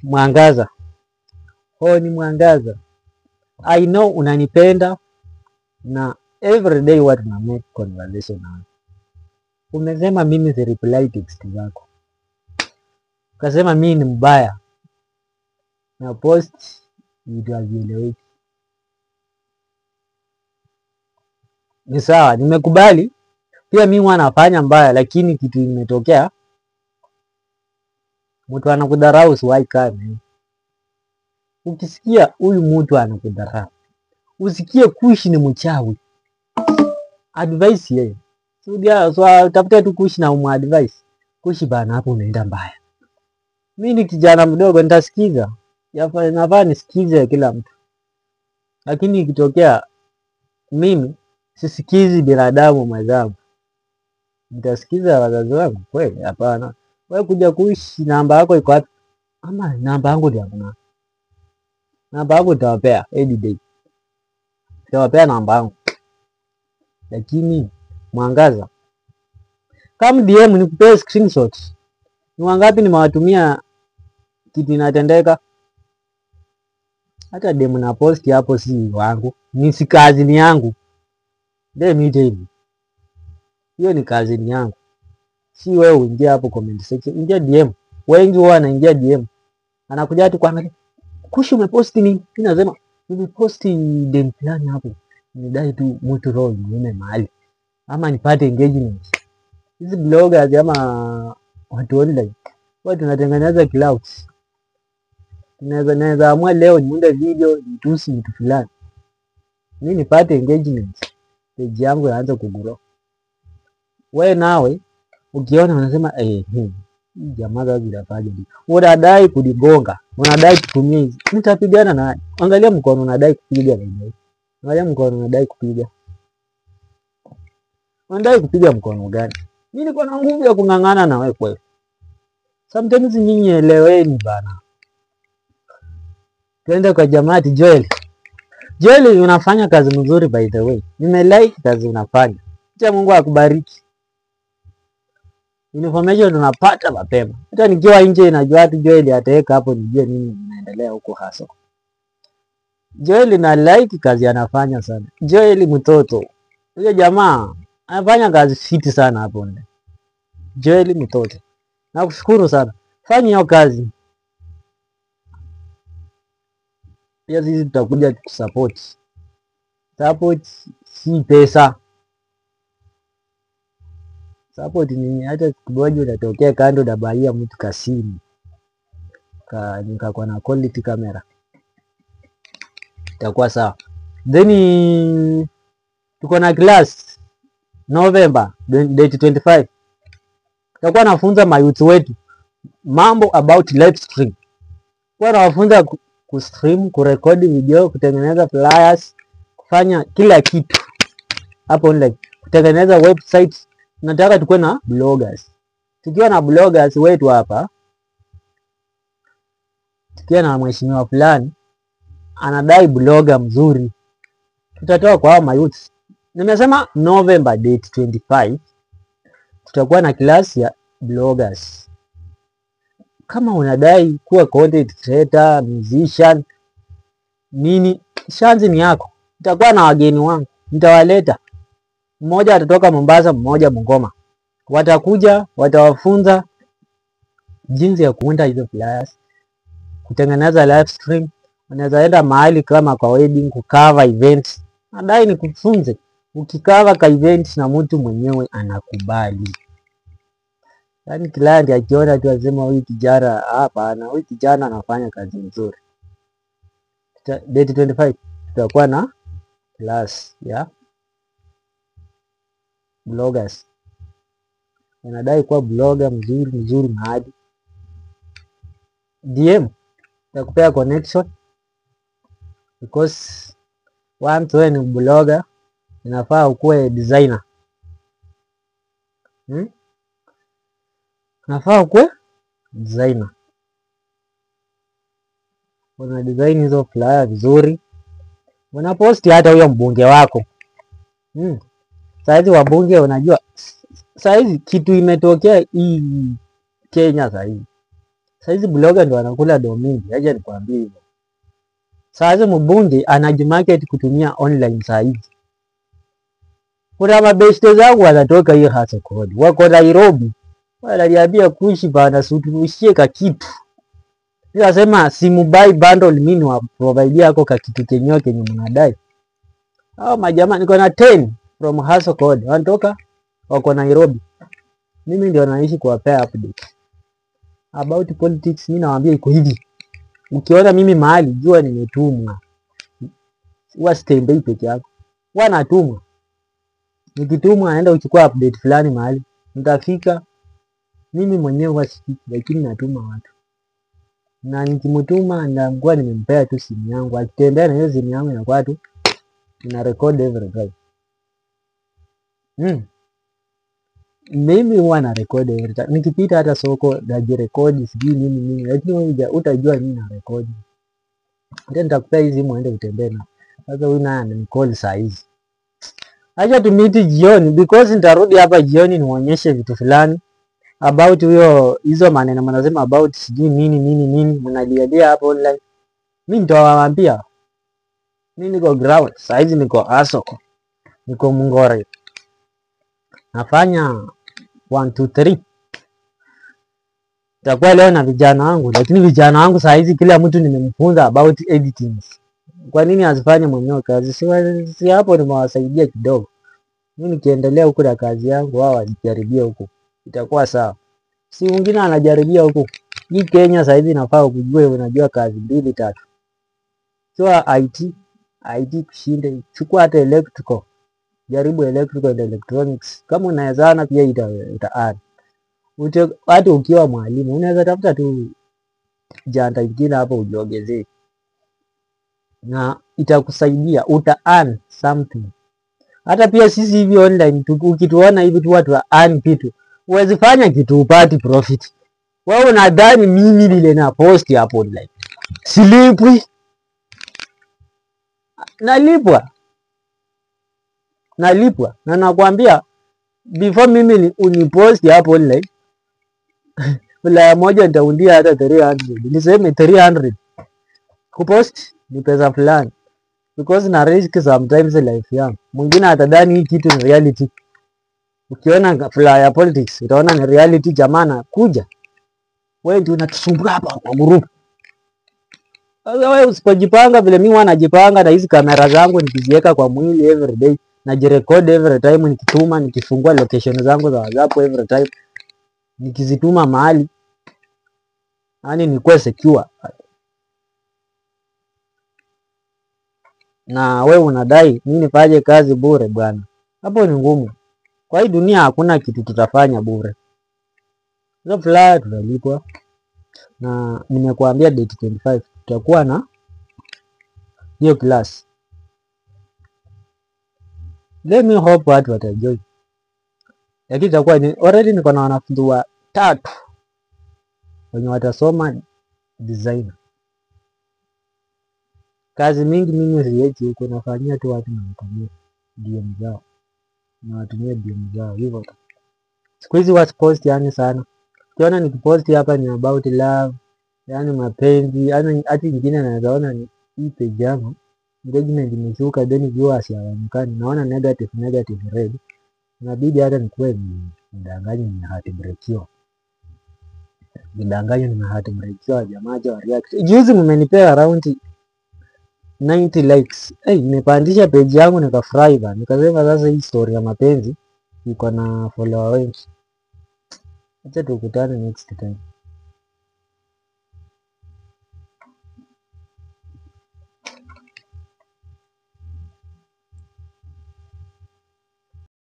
Mwangaza. Oh, ni Mwangaza. I know unanipenda na every day what na make conversation na. Umesema mimi si reply text zako. Ukasema mimi ni mbaya. Na post vitu havieleweki. Ni sawa, nimekubali. Pia mimi huwa nafanya mbaya, lakini kitu imetokea mtu anakudharau usiwahi kaa naye. Ukisikia huyu mtu anakudharau, usikie Kushi ni mchawi. Advice yeye. So tafuta tu Kushi na advice. Kushi bana, hapo unaenda mbaya. Mimi ni kijana mdogo, nitasikiza. Nafaa nisikize kila mtu. Lakini ikitokea mimi sisikizi binadamu mwenzangu, nitasikiza wazazi wangu kweli? Hapana. Wewe kuja Kushi, namba yako iko wapi? Ama namba yangu ndio hakuna. Namba yangu nitawapea every day. Nitawapea namba yangu. Lakini Mwangaza, kama DM nikupee screenshot. Ni wangapi nimewatumia kitu inatendeka? Hata DM na post hapo si wangu. Ni si kazi ni yangu. Let me tell you. Hiyo ni kazi ni yangu. Si wewe uingia hapo comment section. Ingia DM. Wengi wao wanaingia DM. Anakuja tu kuangalia. Kushi umeposti nini? Mimi nasema nimeposti dem fulani hapo. Nidai tu mtu roho nione mahali. Ama nipate engagement. Hizi bloggers ama watu online. Watu tunatengeneza clouds. Naweza amua leo niunde video nitusi mtu fulani. Mimi nipate engagement. Page yangu yaanze kugrow. Wewe nawe ukiona unasema hii jamaa za zinafanya hivi. Unadai kudigonga. Unadai kutumia hizi. Nitapigana naye. Angalia mkono unadai kupiga na. Angalia mkono unadai kupiga. Unadai kupiga mkono gani? Mimi niko na nguvu ya kung'ang'ana na wewe kweli. Sometimes nyinyi eleweni bana. Twende kwa jamati Joel. Joel, unafanya kazi nzuri by the way. Nimelike kazi unafanya. Acha Mungu akubariki. Information tunapata mapema. Hata nikiwa nje najua tu Joel ataweka hapo nijue nini inaendelea huko hasa. Joel na like kazi anafanya sana. Joel mtoto. Huyo jamaa anafanya kazi fiti sana hapo ndani. Joel mtoto. Nakushukuru sana. Fanya hiyo kazi. Pia sisi tutakuja kusupport. Support si pesa. Support ni hata kibojo unatokea kando na baia mtu kasini. Nikakuwa na quality camera. Itakuwa sawa. Then tuko na class November date 25. Tutakuwa nafunza mayouth wetu mambo about live stream. Kwa nawafunza kustream, kurekodi video, kutengeneza flyers, kufanya kila kitu hapo online, kutengeneza website. Nataka tukue na bloggers. Tukiwa na bloggers wetu hapa, tukiwa na mheshimiwa fulani anadai blogger mzuri, tutatoa kwa hao mayouth. Nimesema November date 25 tutakuwa na class ya bloggers. Kama unadai kuwa content creator, musician, nini, shanzi ni yako. Nitakuwa na wageni wangu, nitawaleta. Mmoja atatoka Mombasa, mmoja Bungoma. Watakuja, watawafunza jinsi ya kuunda hizo flyers, kutengeneza live stream. Unaweza enda mahali kama kwa wedding, kukava events. Nadai ni kufunze. Ukikava ka event na mtu mwenyewe anakubali. Yaani client akiona tu asema huyu kijana hapana, huyu kijana anafanya kazi nzuri. Date 25 tutakuwa na class ya bloggers. Unadai kuwa blogger mzuri mahali. DM nitakupea connection because once wewe ni blogger inafaa ukuwe designer. Nafaa ukuwe designer. Una design hizo flyer vizuri. Unaposti hata huyo mbunge wako. Saizi wabunge unajua. Saizi kitu imetokea hii Kenya saizi. Saizi blogger ndio anakula domingi, aje nikwambie hivyo. Sasa mbunge anajimarket kutumia online saizi. Kuna mabeste zangu wanatoka hii hasa kodi. Wako Nairobi. Wananiambia kuishi bana suturushie ka kitu. Nasema simu buy bundle mimi wa provide yako ka kitu kenyewe kenye mnadai. Hao majamaa niko na 10 from hustle code. Wanatoka wako Nairobi. Mimi ndio naishi kuwapea update. About politics mimi nawaambia iko hivi. Ukiona mimi mahali jua nimetumwa. Huwa sitembei peke yako. Wanatumwa. Nikitumwa naenda uchukua update fulani mahali. Nitafika. Mimi mwenyewe huwa sifiki lakini natuma watu. Na nikimtuma ndakuwa nimempea tu simu yangu. Akitembea na hiyo simu yangu inakuwa tu ina record every time. Mimi huwa na record every time. Nikipita hata soko najirecord sijui nini lakini wewe utajua nini na record. Ndio nitakupea hizi simu uende utembee na. Sasa huyu naye ananicall saa hizi. Acha tumiti jioni because nitarudi hapa jioni nionyeshe vitu fulani about hizo maneno mnasema about sijui nini mnaliadia hapo online. Mimi nitawaambia. Mimi niko ground, saa hizi niko Asoko. Niko Mungore. Nafanya 1 2 3. Takuwa leo na vijana wangu, lakini vijana wangu saa hizi kila mtu nimemfunza about editing. Kwa nini asifanye mwenyewe kazi? Si hapo nimewasaidia kidogo. Mimi nikiendelea huko na kazi yangu wao wajaribie huko. Itakuwa sawa. Si mwingine anajaribia huko. Hii Kenya saa hizi inafaa kujue unajua kazi 2 3. So IT kushinde. Chukua hata electrical. Jaribu electrical and electronics. Kama unawezana pia ita hata ukiwa mwalimu unaweza tafuta tu janta ingine hapo ujiongezee. Na itakusaidia earn something. Hata pia sisi hivi online ukituona hivi tu watu earn kitu. Uwezi fanya kitu upati profit. Wewe unadhani mimi nile na post hapo online. Silipwi. Nalipwa. Na nakwambia before mimi unipost hapo online. Wala moja nitaundia hata 300. Niseme 300. Kupost ni pesa fulani. Because na risk sometimes life yangu. Mwingine atadhani hii kitu ni reality. Ukiona flyer ya politics, utaona ni reality jamana kuja. Wewe ndio unatusumbua hapa kwa group. Sasa wewe usipojipanga vile mimi wanajipanga na hizi kamera zangu nikiziweka kwa mwili every day, najirecord every time nikituma, nikifungua location zangu za WhatsApp every time. Nikizituma mahali. Yaani nikuwe secure. Na wewe unadai mimi nifanye kazi bure bwana. Hapo ni ngumu. Kwa hii dunia hakuna kitu tutafanya bure. Hizo flyer tunalipwa. Na nimekuambia date 25 tutakuwa na hiyo class. Let me hope watu watajoin. Lakini itakuwa ni already niko na wanafunzi 3 wenye watasoma design. Kazi mingi mimi siwezi huko nafanyia tu watu na watumie DM zao. Na watumie DM zao hivyo. Siku hizi watu post yani sana. Ukiona nikipost hapa ni about love, yani mapenzi, yani hata nyingine naona ni hii page yangu. Engagement imeshuka then viewers hawaonekani. Naona negative red. Inabidi hata nikuwe mdanganye na heartbreakiwa. Mdanganye na heartbreakiwa jamaa wa react. Juzi mmenipea around 90 likes. Nimepandisha page yangu nikafurahi bana. Nikasema sasa hii story ya mapenzi iko na follower wengi. Acha tukutane next time.